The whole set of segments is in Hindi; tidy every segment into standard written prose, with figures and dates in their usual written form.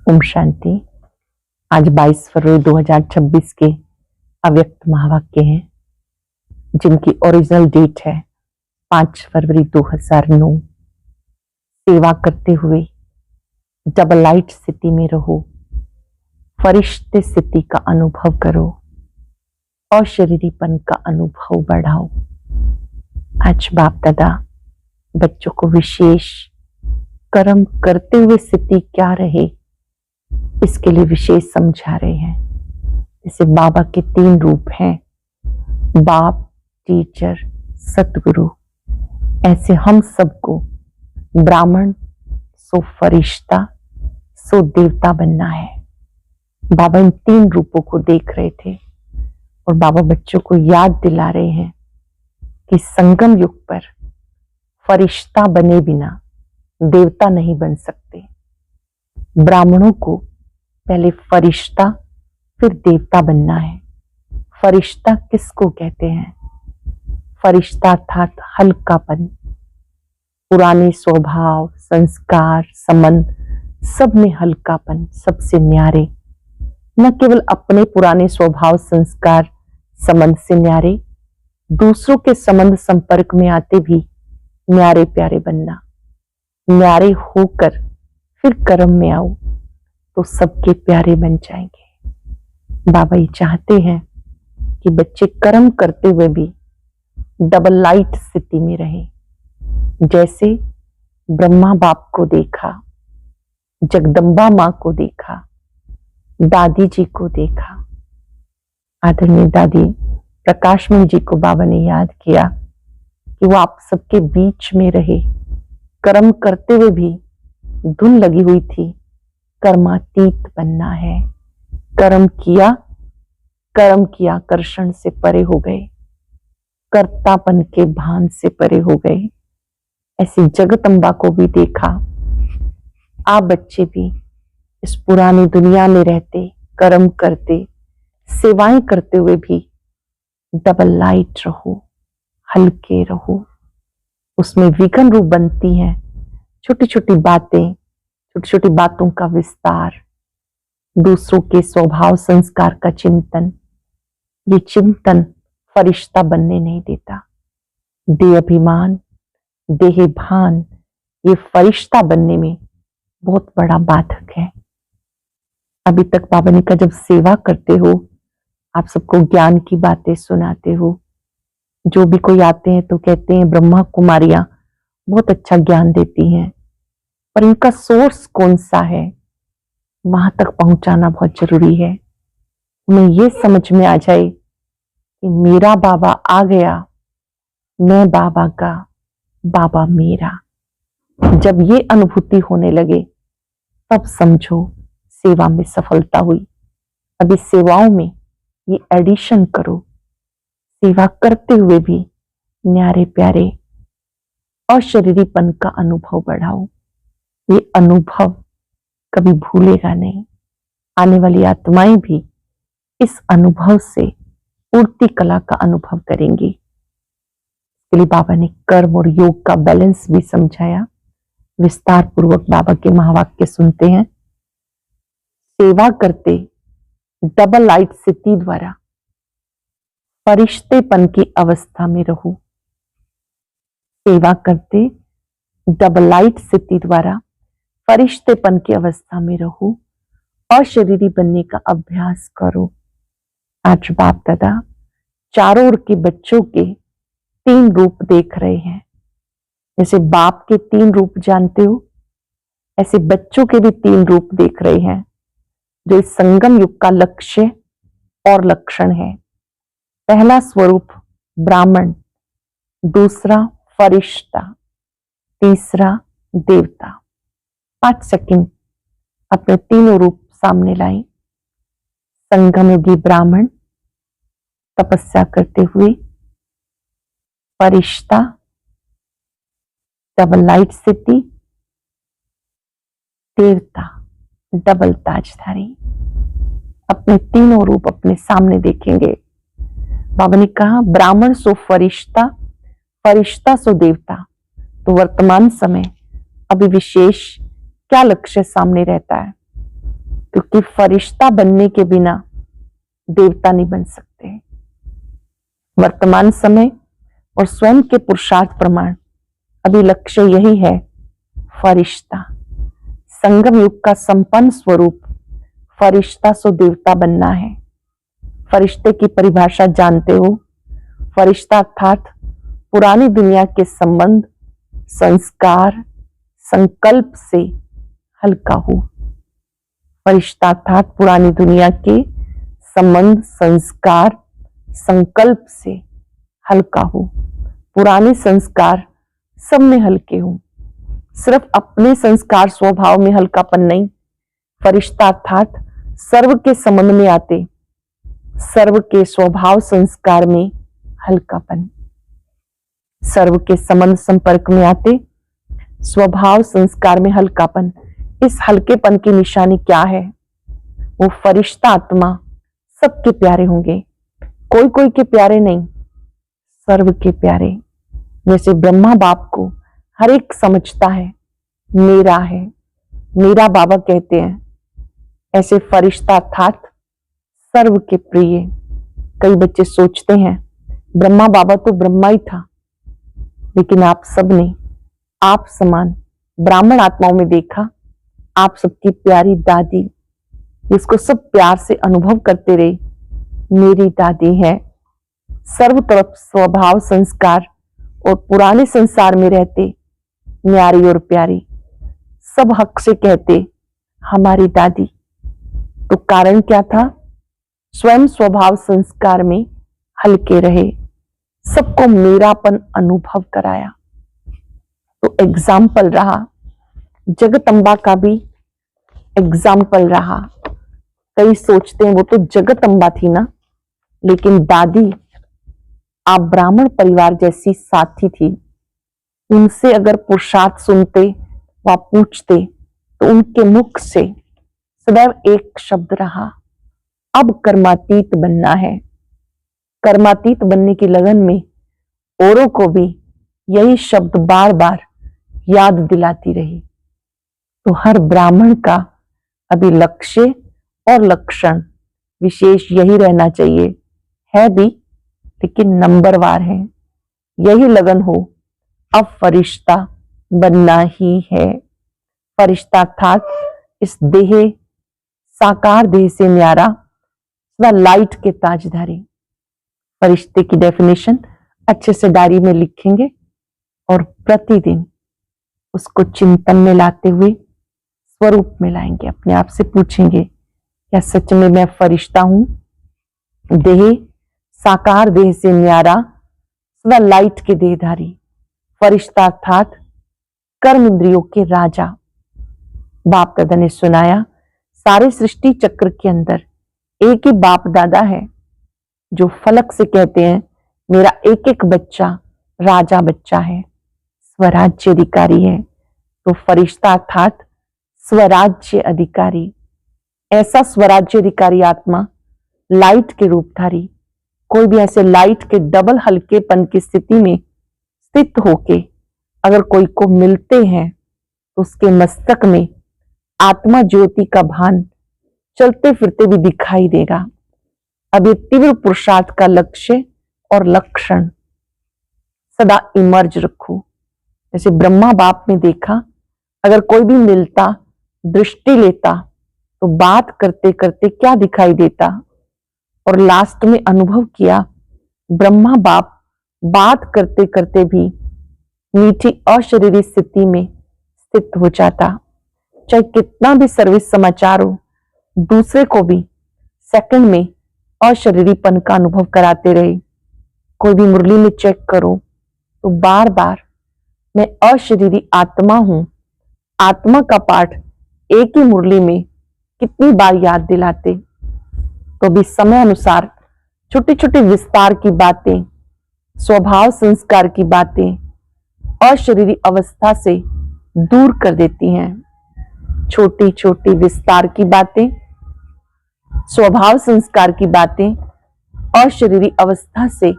ओम शांति। आज 22 फरवरी 2026 के अव्यक्त महावाक्य हैं, जिनकी ओरिजिनल डेट है 5 फरवरी 2009। सेवा करते हुए डबल लाइट स्थिति में रहो, फरिश्ते स्थिति का अनुभव करो और शरीरीपन का अनुभव बढ़ाओ। आज बाप दादा बच्चों को विशेष कर्म करते हुए स्थिति क्या रहे, इसके लिए विशेष समझा रहे हैं। जैसे बाबा के 3 रूप हैं, बाप, टीचर, सतगुरु। ऐसे हम सबको ब्राह्मण सो फरिश्ता सो देवता बनना है। बाबा इन 3 रूपों को देख रहे थे और बाबा बच्चों को याद दिला रहे हैं कि संगम युग पर फरिश्ता बने बिना देवता नहीं बन सकते। ब्राह्मणों को पहले फरिश्ता फिर देवता बनना है। फरिश्ता किसको कहते हैं? फरिश्ता अर्थात हल्कापन, पुराने स्वभाव, संस्कार, संबंध सब में हल्कापन, सबसे न्यारे। न केवल अपने पुराने स्वभाव, संस्कार, संबंध से न्यारे, दूसरों के संबंध संपर्क में आते भी न्यारे प्यारे बनना। न्यारे होकर फिर कर्म में आओ तो सबके प्यारे बन जाएंगे। बाबा ये चाहते हैं कि बच्चे कर्म करते हुए भी डबल लाइट स्थिति में रहें। जैसे ब्रह्मा बाप को देखा, जगदम्बा माँ को देखा, दादी जी को देखा, आदरणीय दादी प्रकाशमणि जी को बाबा ने याद किया कि वो आप सबके बीच में रहे। कर्म करते हुए भी धुन लगी हुई थी, कर्मातीत बनना है। कर्म किया कर्षण से परे हो गए, कर्तापन के भान से परे हो गए। ऐसे जगदम्बा को भी देखा। आप बच्चे भी इस पुरानी दुनिया में रहते, कर्म करते, सेवाएं करते हुए भी डबल लाइट रहो, हल्के रहो। उसमें विघन रूप बनती हैं छोटी छोटी बातें, छोटी छोटी बातों का विस्तार, दूसरों के स्वभाव संस्कार का चिंतन। ये चिंतन फरिश्ता बनने नहीं देता। देह अभिमान, देह भान, ये फरिश्ता बनने में बहुत बड़ा बाधक है। अभी तक बाबा ने कहा जब सेवा करते हो, आप सबको ज्ञान की बातें सुनाते हो। जो भी कोई आते हैं तो कहते हैं ब्रह्मा कुमारियां बहुत अच्छा ज्ञान देती हैं, पर इनका सोर्स कौन सा है, वहां तक पहुंचाना बहुत जरूरी है। उन्हें ये समझ में आ जाए कि मेरा बाबा आ गया, मैं बाबा का, बाबा मेरा। जब ये अनुभूति होने लगे तब समझो सेवा में सफलता हुई। अभी सेवाओं में ये एडिशन करो, सेवा करते हुए भी न्यारे प्यारे और शरीरीपन का अनुभव बढ़ाओ। ये अनुभव कभी भूलेगा नहीं। आने वाली आत्माएं भी इस अनुभव से पूर्ति कला का अनुभव करेंगी। इसके लिए बाबा ने कर्म और योग का बैलेंस भी समझाया। विस्तार पूर्वक बाबा के महावाक्य सुनते हैं। सेवा करते डबल लाइट स्थिति द्वारा फरिश्तेपन की अवस्था में रहो। सेवा करते डबल लाइट स्थिति द्वारा फरिश्तेपन की अवस्था में रहो और शरीरी बनने का अभ्यास करो। आज बाप दादा चारों ओर के बच्चों के 3 रूप देख रहे हैं। जैसे बाप के 3 रूप जानते हो, ऐसे बच्चों के भी 3 रूप देख रहे हैं, जो इस संगम युग का लक्ष्य और लक्षण है। पहला स्वरूप ब्राह्मण, दूसरा फरिश्ता, तीसरा देवता। 5 सेकंड अपने 3 रूप सामने लाएं। संगम युगी ब्राह्मण तपस्या करते हुए, फरिश्ता डबल लाइट स्थिति, देवता डबल ताजधारी। अपने 3 रूप अपने सामने देखेंगे। बाबा ने कहा ब्राह्मण सो फरिश्ता, फरिश्ता सो देवता। तो वर्तमान समय अभी विशेष क्या लक्ष्य सामने रहता है? क्योंकि फरिश्ता बनने के बिना देवता नहीं बन सकते। वर्तमान समय और स्वयं के पुरुषार्थ प्रमाण अभी लक्ष्य यही है, फरिश्ता। संगम युग का संपन्न स्वरूप फरिश्ता सो देवता बनना है। फरिश्ते की परिभाषा जानते हो? फरिश्ता अर्थात पुरानी दुनिया के संबंध, संस्कार, संकल्प से हल्का हो। फरिश्ता अर्थात पुरानी दुनिया के संबंध, संस्कार, संकल्प से हल्का हो। पुराने संस्कार सब में हल्के हो, सिर्फ अपने संस्कार स्वभाव में हल्कापन नहीं। फरिश्ता अर्थात सर्व के संबंध में आते, सर्व के स्वभाव संस्कार में हल्कापन। सर्व के संबंध संपर्क में आते, स्वभाव संस्कार में हल्कापन। इस हल्केपन की निशानी क्या है? वो फरिश्ता आत्मा सबके प्यारे होंगे, कोई कोई के प्यारे नहीं, सर्व के प्यारे। जैसे ब्रह्मा बाप को हर एक समझता है, मेरा है, मेरा बाबा कहते हैं, ऐसे फरिश्ता अर्थात सर्व के प्रिय। कई बच्चे सोचते हैं ब्रह्मा बाबा तो ब्रह्मा ही था, लेकिन आप सबने आप समान ब्राह्मण आत्माओं में देखा, आप सबकी प्यारी दादी, जिसको सब प्यार से अनुभव करते रहे, मेरी दादी है। सर्व तरफ स्वभाव संस्कार और पुराने संसार में रहते, न्यारी और प्यारी, सब हक से कहते हमारी दादी। तो कारण क्या था? स्वयं स्वभाव संस्कार में हल्के रहे, सबको मेरापन अनुभव कराया। तो एग्जाम्पल रहा, जगदम्बा का भी एग्जाम्पल रहा। कई सोचते हैं वो तो जगदम्बा थी ना, लेकिन दादी आप ब्राह्मण परिवार जैसी साथी थी। उनसे अगर पुरुषार्थ सुनते व पूछते तो उनके मुख से सदैव एक शब्द रहा, अब कर्मातीत बनना है। कर्मातीत बनने की लगन में औरों को भी यही शब्द बार बार याद दिलाती रही। तो हर ब्राह्मण का अभी लक्ष्य और लक्षण विशेष यही रहना चाहिए, है भी लेकिन नंबरवार है। यही लगन हो, अब फरिश्ता बनना ही है। फरिश्ता अर्थात इस देह, साकार देह से न्यारा, सदा लाइट के ताजधारी। फरिश्ते की डेफिनेशन अच्छे से डायरी में लिखेंगे और प्रतिदिन उसको चिंतन में लाते हुए स्वरूप में लाएंगे। अपने आप से पूछेंगे, क्या सच में मैं फरिश्ता हूं? देह, साकार देह से न्यारा, सदा लाइट के देहधारी। फरिश्ता अर्थात कर्म इंद्रियों के राजा। बाप दादा ने सुनाया, सारे सृष्टि चक्र के अंदर एक ही बाप दादा है जो फलक से कहते हैं मेरा एक एक बच्चा राजा बच्चा है, स्वराज्य अधिकारी है। तो फरिश्ता अर्थात स्वराज्य अधिकारी। ऐसा स्वराज्य अधिकारी आत्मा लाइट के रूपधारी। कोई भी ऐसे लाइट के डबल हल्केपन की स्थिति में स्थित होके अगर कोई को मिलते हैं तो उसके मस्तक में आत्मा ज्योति का भान चलते फिरते भी दिखाई देगा। अब ये तीव्र पुरुषार्थ का लक्ष्य और लक्षण सदा इमर्ज रखो। जैसे ब्रह्मा बाप में देखा, अगर कोई भी मिलता, दृष्टि लेता तो बात करते करते क्या दिखाई देता, और लास्ट में अनुभव किया ब्रह्मा बाप बात करते करते भी मीठी अशरीरी स्थिति में स्थित हो जाता। चाहे कितना भी सर्विस समाचार हो, दूसरे को भी सेकंड में अशरीरीपन का अनुभव कराते रहे। कोई भी मुरली में चेक करो तो बार बार मैं अशरीरी आत्मा हूं, आत्मा का पाठ एक ही मुरली में कितनी बार याद दिलाते। तो भी समय अनुसार छोटी छोटी विस्तार की बातें, स्वभाव संस्कार की बातें अशरीरी अवस्था से दूर कर देती हैं। छोटी छोटी विस्तार की बातें, स्वभाव संस्कार की बातें अशरीरी अवस्था से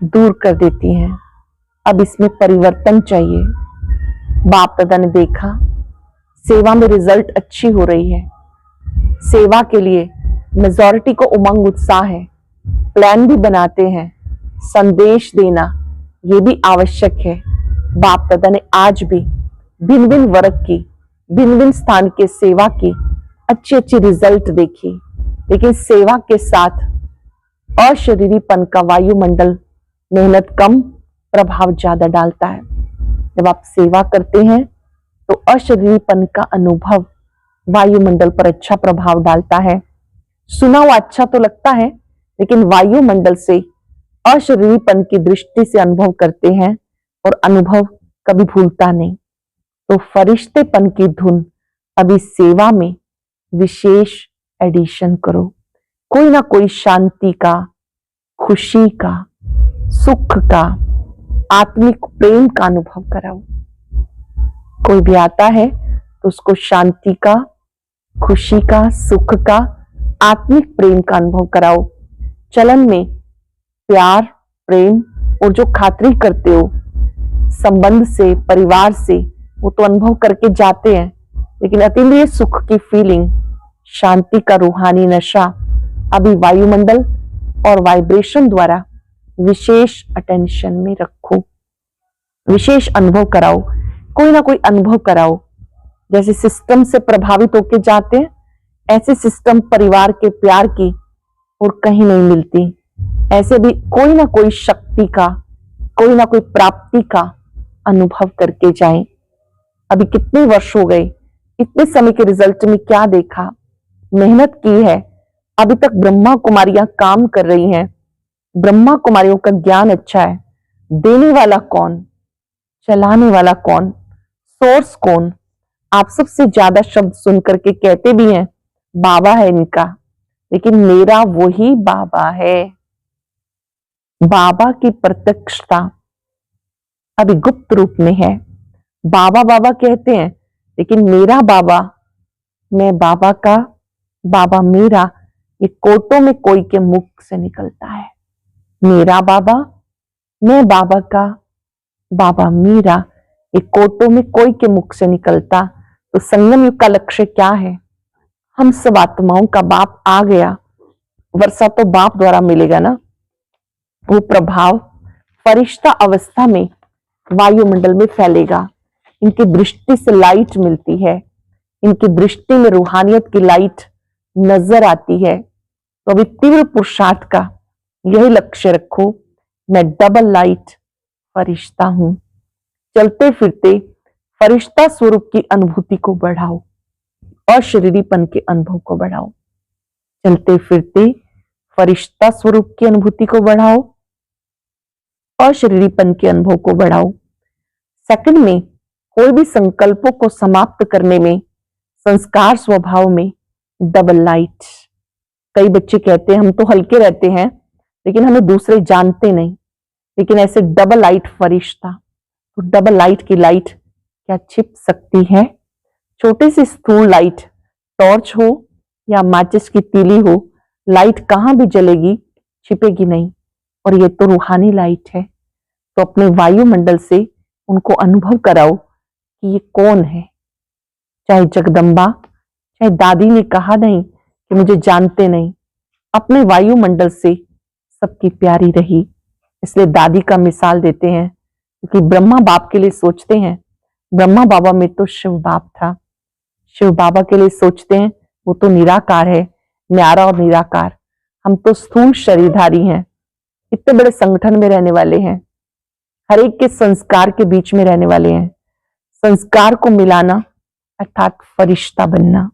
दूर कर देती हैं। अब इसमें परिवर्तन चाहिए। बाप दादा ने देखा सेवा में रिजल्ट अच्छी हो रही है, सेवा के लिए मेजॉरिटी को उमंग उत्साह है, प्लान भी बनाते हैं, संदेश देना ये भी आवश्यक है। बाप दादा ने आज भी भिन्न भिन्न वर्ग की, भिन्न भिन्न स्थान के सेवा की अच्छी अच्छी रिजल्ट देखी, लेकिन सेवा के साथ अशरीरीपन का वायुमंडल मेहनत कम, प्रभाव ज्यादा डालता है। जब आप सेवा करते हैं तो अशरीरीपन का अनुभव वायुमंडल पर अच्छा प्रभाव डालता है। सुना हुआ अच्छा तो लगता है, लेकिन वायुमंडल से अशरीरीपन की दृष्टि से अनुभव करते हैं और अनुभव कभी भूलता नहीं। तो फरिश्तेपन की धुन अभी सेवा में विशेष एडिशन करो। कोई ना कोई शांति का, खुशी का, सुख का, आत्मिक प्रेम का अनुभव कराओ। कोई भी आता है तो उसको शांति का, खुशी का, सुख का, आत्मिक प्रेम का अनुभव कराओ। चलन में प्यार, प्रेम और जो खातिरी करते हो संबंध से, परिवार से, वो तो अनुभव करके जाते हैं, लेकिन अतीन्द्रिय सुख की फीलिंग, शांति का रूहानी नशा अभी वायुमंडल और वाइब्रेशन द्वारा विशेष अटेंशन में रखो। विशेष अनुभव कराओ, कोई ना कोई अनुभव कराओ। जैसे सिस्टम से प्रभावित होके जाते हैं, ऐसे सिस्टम परिवार के प्यार की और कहीं नहीं मिलती। ऐसे भी कोई ना कोई शक्ति का, कोई ना कोई प्राप्ति का अनुभव करके जाएं। अभी कितने वर्ष हो गए, इतने समय के रिजल्ट में क्या देखा, मेहनत की है, अभी तक ब्रह्मा कुमारियां काम कर रही हैं। ब्रह्मा कुमारियों का ज्ञान अच्छा है, देने वाला कौन, चलाने वाला कौन, सोर्स कौन। आप सबसे ज्यादा शब्द सुन करके कहते भी हैं बाबा है इनका, लेकिन मेरा वही बाबा है। बाबा की प्रत्यक्षता अभी गुप्त रूप में है। बाबा बाबा कहते हैं, लेकिन मेरा बाबा, मैं बाबा का, बाबा मेरा, ये कोटों में कोई के मुख से निकलता है। मेरा बाबा, मैं बाबा का, बाबा मेरा, ये कोटों में कोई के मुख से निकलता। तो संगम युग का लक्ष्य क्या है? हम सब आत्माओं का बाप आ गया, वर्षा तो बाप द्वारा मिलेगा ना। वो प्रभाव फरिश्ता अवस्था में वायुमंडल में फैलेगा। इनकी दृष्टि से लाइट मिलती है, इनकी दृष्टि में रूहानियत की लाइट नजर आती है। तो अभी तीव्र पुरुषार्थ का यही लक्ष्य रखो, मैं डबल लाइट फरिश्ता हूं। चलते फिरते फरिश्ता स्वरूप की अनुभूति को बढ़ाओ और शरीरीपन के अनुभव को बढ़ाओ। चलते फिरते फरिश्ता स्वरूप की अनुभूति को बढ़ाओ और शरीरीपन के अनुभव को बढ़ाओ। सेकंड में कोई भी संकल्पों को समाप्त करने में, संस्कार स्वभाव में डबल लाइट। कई बच्चे कहते हैं हम तो हल्के रहते हैं, लेकिन हमें दूसरे जानते नहीं, लेकिन ऐसे डबल लाइट फरिश्ता। तो डबल लाइट की लाइट क्या छिप सकती है? छोटी सी स्थूल लाइट, टॉर्च हो या माचिस की तीली हो, लाइट कहां भी जलेगी, छिपेगी नहीं। और ये तो रूहानी लाइट है। तो अपने वायुमंडल से उनको अनुभव कराओ कि ये कौन है। चाहे जगदम्बा, चाहे दादी ने कहा नहीं कि मुझे जानते नहीं, अपने वायुमंडल से सबकी प्यारी रही। इसलिए दादी का मिसाल देते हैं, क्योंकि ब्रह्मा बाप के लिए सोचते हैं। ब्रह्मा बाबा में तो शिव बाप था, शिव बाबा के लिए सोचते हैं, वो तो निराकार है, न्यारा और निराकार। हम तो स्थूल शरीरधारी हैं, इतने बड़े संगठन में रहने वाले हैं, हर एक के संस्कार के बीच में रहने वाले हैं। संस्कार को मिलाना अर्थात फरिश्ता बनना।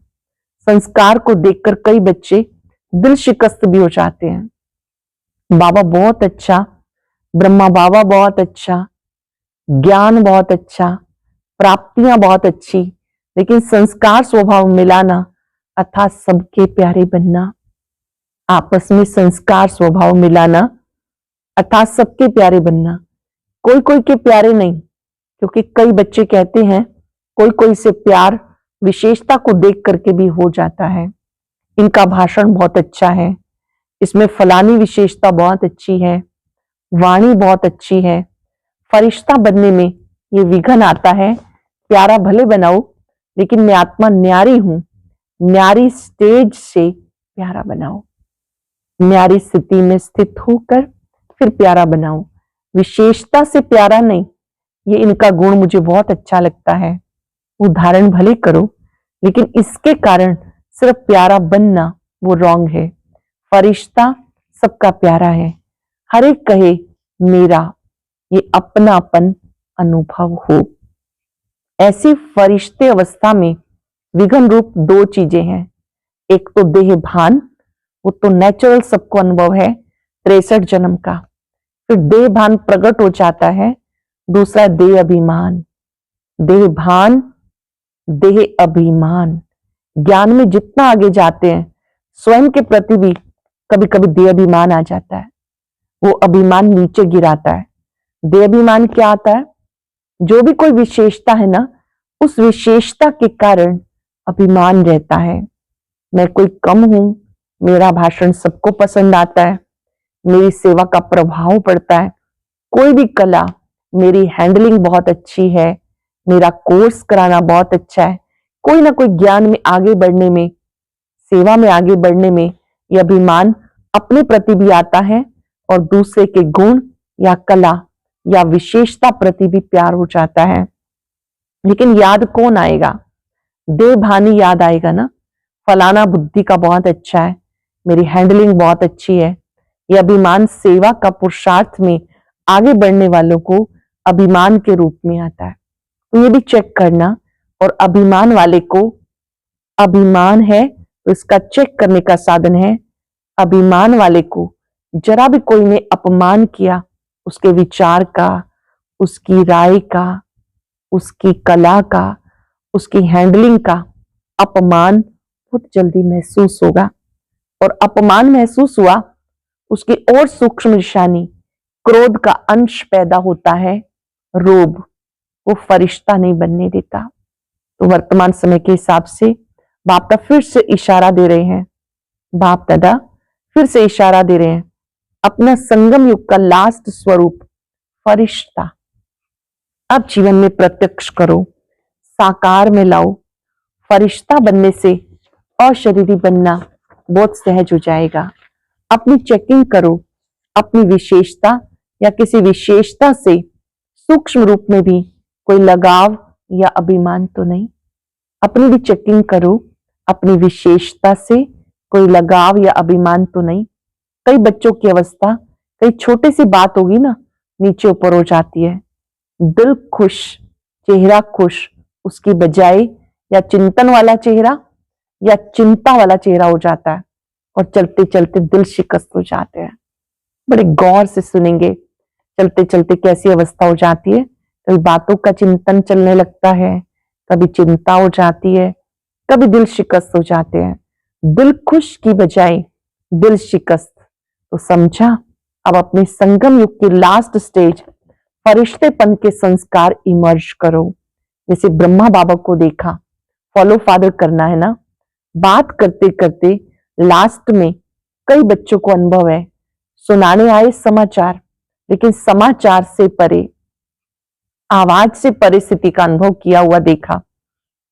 संस्कार को देखकर कई बच्चे दिल शिकस्त भी हो जाते हैं। बाबा बहुत अच्छा, ब्रह्मा बाबा बहुत अच्छा, ज्ञान बहुत अच्छा, प्राप्तियां बहुत अच्छी, लेकिन संस्कार स्वभाव मिलाना अर्थात सबके प्यारे बनना। आपस में संस्कार स्वभाव मिलाना अर्थात सबके प्यारे बनना। कोई कोई के प्यारे नहीं, क्योंकि कई बच्चे कहते हैं कोई कोई से प्यार विशेषता को देख करके भी हो जाता है। इनका भाषण बहुत अच्छा है, इसमें फलानी विशेषता बहुत अच्छी है, वाणी बहुत अच्छी है। फरिश्ता बनने में ये विघन आता है, प्यारा भले बनाओ, लेकिन मैं आत्मा न्यारी हूं, न्यारी स्टेज से प्यारा बनाओ। न्यारी स्थिति में स्थित होकर फिर प्यारा बनाओ, विशेषता से प्यारा नहीं। ये इनका गुण मुझे बहुत अच्छा लगता है, उदाहरण भले करो, लेकिन इसके कारण सिर्फ प्यारा बनना वो रॉन्ग है। फरिश्ता सबका प्यारा है, हर एक कहे मेरा, ये अपनापन अनुभव हो। ऐसी फरिश्ते अवस्था में विघन रूप दो चीजें हैं। एक तो देह भान, वो तो नेचुरल सबको अनुभव है 63 जन्म का, फिर देह भान प्रकट हो जाता है। दूसरा देह अभिमान। देह भान, देह अभिमान, ज्ञान में जितना आगे जाते हैं स्वयं के प्रति भी कभी कभी देह अभिमान आ जाता है, वो अभिमान नीचे गिराता है। देह अभिमान क्या आता है? जो भी कोई विशेषता है ना, उस विशेषता के कारण अभिमान रहता है। मैं कोई कम हूं, मेरा भाषण सबको पसंद आता है, मेरी सेवा का प्रभाव पड़ता है, कोई भी कला, मेरी हैंडलिंग बहुत अच्छी है, मेरा कोर्स कराना बहुत अच्छा है, कोई ना कोई ज्ञान में आगे बढ़ने में, सेवा में आगे बढ़ने में यह अभिमान अपने प्रति भी आता है और दूसरे के गुण या कला या विशेषता प्रति भी प्यार हो जाता है। लेकिन याद कौन आएगा? देहभानी याद आएगा ना, फलाना बुद्धि का बहुत अच्छा है, मेरी हैंडलिंग बहुत अच्छी है। यह अभिमान सेवा का पुरुषार्थ में आगे बढ़ने वालों को अभिमान के रूप में आता है। तो ये भी चेक करना, और अभिमान वाले को अभिमान है तो इसका चेक करने का साधन है। अभिमान वाले को जरा भी कोई ने अपमान किया, उसके विचार का, उसकी राय का, उसकी कला का, उसकी हैंडलिंग का अपमान बहुत जल्दी महसूस होगा। और अपमान महसूस हुआ, उसकी और सूक्ष्म निशानी क्रोध का अंश पैदा होता है, रोब, वो फरिश्ता नहीं बनने देता। तो वर्तमान समय के हिसाब से बाप दादा फिर से इशारा दे रहे हैं, बाप दादा फिर से इशारा दे रहे हैं, अपना संगम युग का लास्ट स्वरूप फरिश्ता अब जीवन में प्रत्यक्ष करो, साकार में लाओ। फरिश्ता बनने से अशरीरी बनना बहुत सहज हो जाएगा। अपनी चेकिंग करो, अपनी विशेषता या किसी विशेषता से सूक्ष्म रूप में भी कोई लगाव या अभिमान तो नहीं। अपनी भी चेकिंग करो, अपनी विशेषता से कोई लगाव या अभिमान तो नहीं। कई बच्चों की अवस्था, कई छोटी सी बात होगी ना, नीचे ऊपर हो जाती है, दिल खुश, चेहरा खुश, उसकी बजाय या चिंतन वाला चेहरा या चिंता वाला चेहरा हो जाता है, और चलते चलते दिल शिकस्त हो जाते हैं। बड़े गौर से सुनेंगे, चलते चलते कैसी अवस्था हो जाती है। कभी बातों का चिंतन चलने लगता है, कभी चिंता हो जाती है, कभी दिल शिकस्त हो जाते हैं। दिल खुश की बजाय दिल शिकस्त। तो समझा, अब अपने संगम युग की लास्ट स्टेज फरिश्तेपन के संस्कार इमर्ज करो। जैसे ब्रह्मा बाबा को देखा, फॉलो फादर करना है ना। बात करते करते लास्ट में कई बच्चों को अनुभव है, सुनाने आए समाचार, लेकिन समाचार से परे, आवाज से परे स्थिति का अनुभव किया हुआ देखा।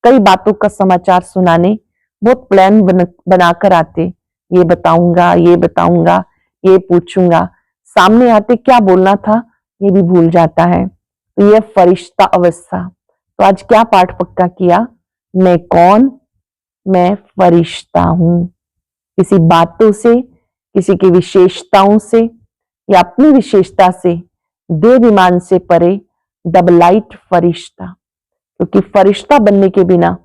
कई बातों का समाचार सुनाने बहुत प्लान बनाकर आते, ये बताऊंगा, ये बताऊंगा, ये पूछूंगा, सामने आते क्या बोलना था ये भी भूल जाता है। तो यह फरिश्ता अवस्था। तो आज क्या पाठ पक्का किया? मैं कौन? मैं फरिश्ता हूं। किसी बातों से, किसी की विशेषताओं से या अपनी विशेषता से, देवाभिमान से परे डबलाइट फरिश्ता। क्योंकि फरिश्ता बनने के बिना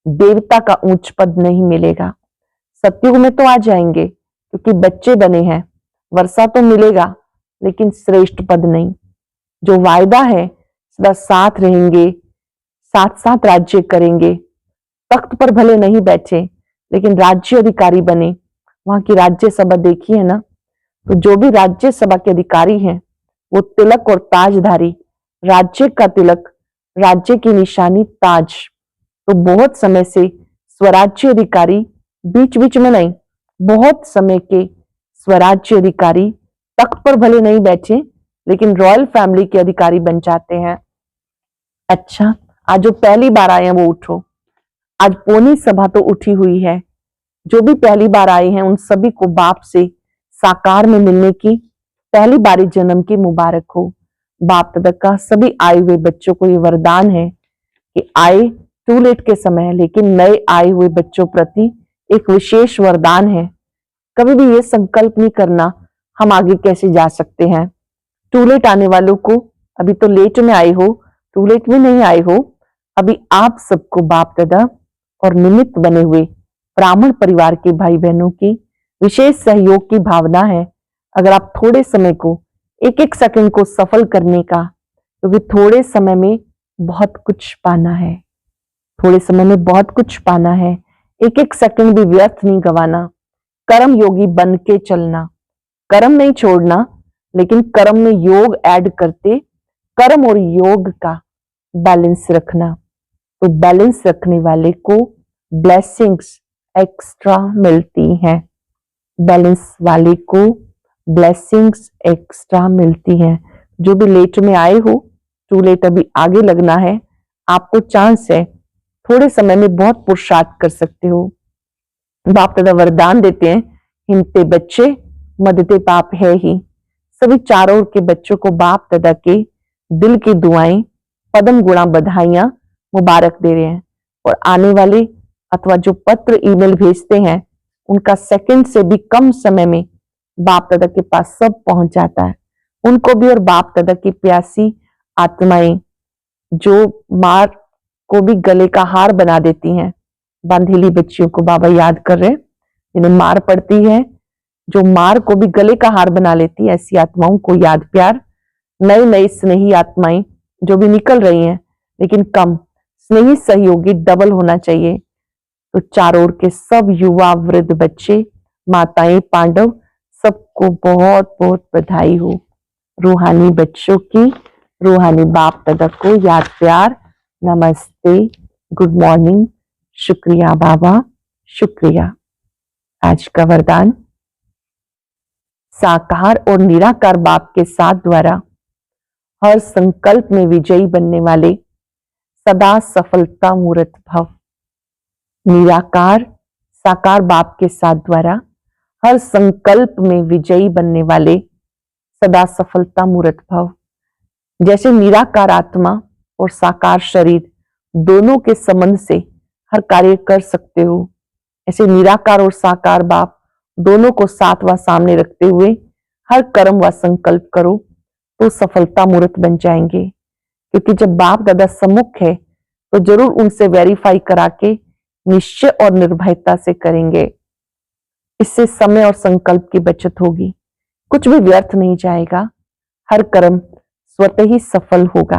देवता का ऊंच पद नहीं मिलेगा। सतयुग में तो आ जाएंगे क्योंकि बच्चे बने हैं, वर्षा तो मिलेगा लेकिन श्रेष्ठ पद नहीं। जो वायदा है सदा साथ रहेंगे, साथ साथ राज्य करेंगे, तख्त पर भले नहीं बैठे लेकिन राज्य अधिकारी बने। वहां की राज्यसभा देखी है ना, तो जो भी राज्यसभा के अधिकारी हैं वो तिलक और ताजधारी, राज्य का तिलक, राज्य की निशानी ताज। तो बहुत समय से स्वराज्य अधिकारी, बीच बीच में नहीं, बहुत समय के स्वराज्य अधिकारी तख्त पर भले नहीं बैठे लेकिन रॉयल फैमिली के अधिकारी बन जाते हैं। अच्छा, आज जो पहली बार आए हैं वो उठो, आज पौनी सभा तो उठी हुई है। जो भी पहली बार आए हैं उन सभी को बाप से साकार में मिलने की पहली बारी जन्म की मुबारक हो। बाप दादा का सभी आए हुए बच्चों को ये वरदान है कि आए टू लेट के समय है, लेकिन नए आए हुए बच्चों प्रति एक विशेष वरदान है। कभी भी ये संकल्प नहीं करना हम आगे कैसे जा सकते हैं। टू लेट आने वालों को, अभी तो लेट में आए हो, टू लेट में नहीं आए हो, अभी आप सबको बाप दादा और निमित्त बने हुए ब्राह्मण परिवार के भाई बहनों की विशेष सहयोग की भावना है। अगर आप थोड़े समय को, एक एक सेकंड को सफल करने का, क्योंकि थोड़े समय में बहुत कुछ पाना है, थोड़े समय में बहुत कुछ पाना है। एक एक सेकंड भी व्यर्थ नहीं गवाना। कर्म योगी बन के चलना, कर्म नहीं छोड़ना, लेकिन कर्म में योग ऐड करते कर्म और योग का बैलेंस रखना। तो बैलेंस रखने वाले को ब्लेसिंग्स एक्स्ट्रा मिलती हैं। बैलेंस वाले को ब्लेसिंग्स एक्स्ट्रा मिलती हैं। जो भी लेट में आए हो, टू लेट अभी आगे लगना है, आपको चांस है, थोड़े समय में बहुत पुरुषार्थ कर सकते हो। बाप दादा वरदान देते हैं, हिमते बच्चे मदते पाप है ही। सभी चारों ओर के बच्चों को बाप दादा के दिल की दुआएं, पदम गुणा बधाइयां मुबारक दे रहे हैं। और आने वाले अथवा जो पत्र ईमेल भेजते हैं उनका सेकंड से भी कम समय में बाप दादा के पास सब पहुंच जाता है। उनको भी और बाप दादा की प्यासी आत्माएं जो मार को भी गले का हार बना देती हैं। बंधेली बच्चियों को बाबा याद कर रहे हैं, जिन्हें मार पड़ती है, जो मार को भी गले का हार बना लेती है, ऐसी आत्माओं को याद प्यार। नई नई स्नेही आत्माएं जो भी निकल रही हैं, लेकिन कम स्नेही सहयोगी डबल होना चाहिए। तो चारों ओर के सब युवा, वृद्ध, बच्चे, माताएं, पांडव, सबको बहुत बहुत बधाई हो। रूहानी बच्चों की, रूहानी बाप दादा को याद प्यार, नमस्ते, गुड मॉर्निंग, शुक्रिया बाबा, शुक्रिया। आज का वरदान, साकार और निराकार बाप के साथ द्वारा हर संकल्प में विजयी बनने वाले सदा सफलता मूर्त भव। निराकार साकार बाप के साथ द्वारा हर संकल्प में विजयी बनने वाले सदा सफलता मूर्त भव। जैसे निराकार आत्मा और साकार शरीर दोनों के संबंध से हर कार्य कर सकते हो, ऐसे निराकार और साकार बाप दोनों को साथ व सामने रखते हुए हर कर्म व संकल्प करो तो सफलता मूर्त बन जाएंगे। क्योंकि जब बाप दादा सम्मुख है तो जरूर उनसे वेरीफाई करा के निश्चय और निर्भयता से करेंगे। इससे समय और संकल्प की बचत होगी, कुछ भी व्यर्थ नहीं जाएगा, हर कर्म स्वतः ही सफल होगा।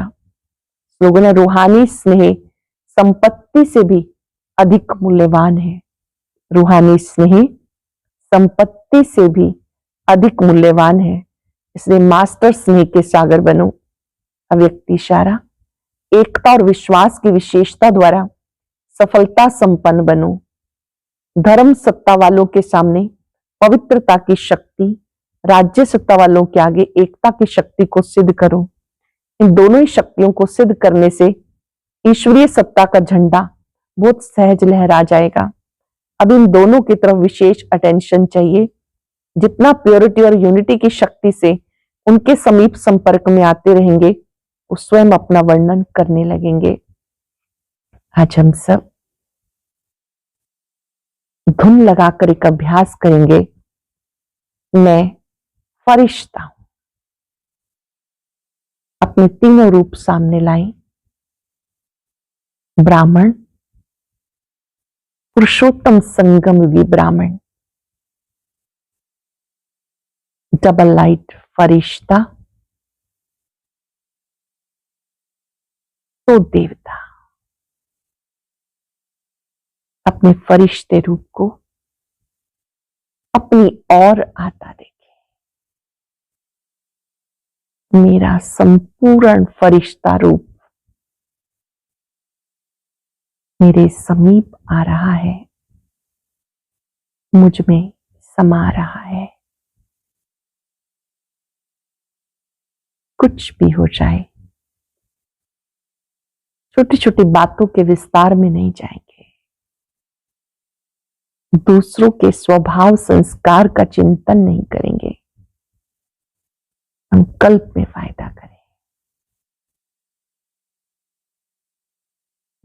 लोगों ने रूहानी स्नेह संपत्ति से भी अधिक मूल्यवान है। रूहानी स्नेह संपत्ति से भी अधिक मूल्यवान है, इसलिए मास्टर स्नेह के सागर बनो। अव्यक्त इशारा, एकता और विश्वास की विशेषता द्वारा सफलता संपन्न बनो। धर्म सत्ता वालों के सामने पवित्रता की शक्ति, राज्य सत्ता वालों के आगे एकता की शक्ति को सिद्ध करो। इन दोनों ही शक्तियों को सिद्ध करने से ईश्वरीय सत्ता का झंडा बहुत सहज लहरा जाएगा। अब इन दोनों की तरफ विशेष अटेंशन चाहिए। जितना प्योरिटी और यूनिटी की शक्ति से उनके समीप संपर्क में आते रहेंगे, वो स्वयं अपना वर्णन करने लगेंगे। आज हम सब धुन लगाकर एक अभ्यास करेंगे। मैं फरिश्ता हूं। अपने तीनों रूप सामने लाएं। ब्राह्मण, पुरुषोत्तम संगम युगी ब्राह्मण, डबल लाइट फरिश्ता, तो देवता। अपने फरिश्ते रूप को अपनी ओर आता देखें। मेरा संपूर्ण फरिश्ता रूप मेरे समीप आ रहा है, मुझ में समा रहा है। कुछ भी हो जाए, छोटी छोटी बातों के विस्तार में नहीं जाएंगे। दूसरों के स्वभाव संस्कार का चिंतन नहीं करेंगे, संकल्प में फायदा करें।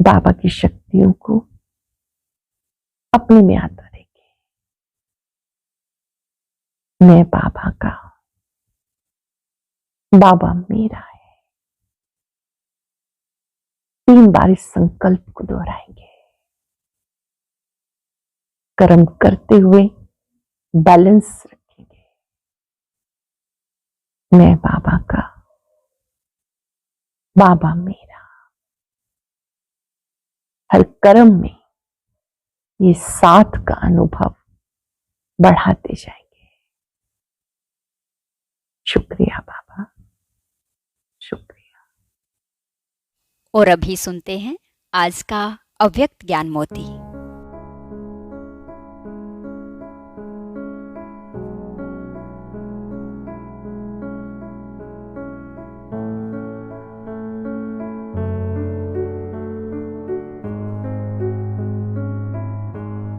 बाबा की शक्तियों को अपने में आता देंगे। मैं बाबा का, बाबा मेरा है। 3 बार इस संकल्प को दोहराएंगे। कर्म करते हुए बैलेंस रखेंगे। मैं बाबा का, बाबा मेरा। हर कर्म में ये साथ का अनुभव बढ़ाते जाएंगे। शुक्रिया बाबा, शुक्रिया। और अभी सुनते हैं आज का अव्यक्त ज्ञान मोती।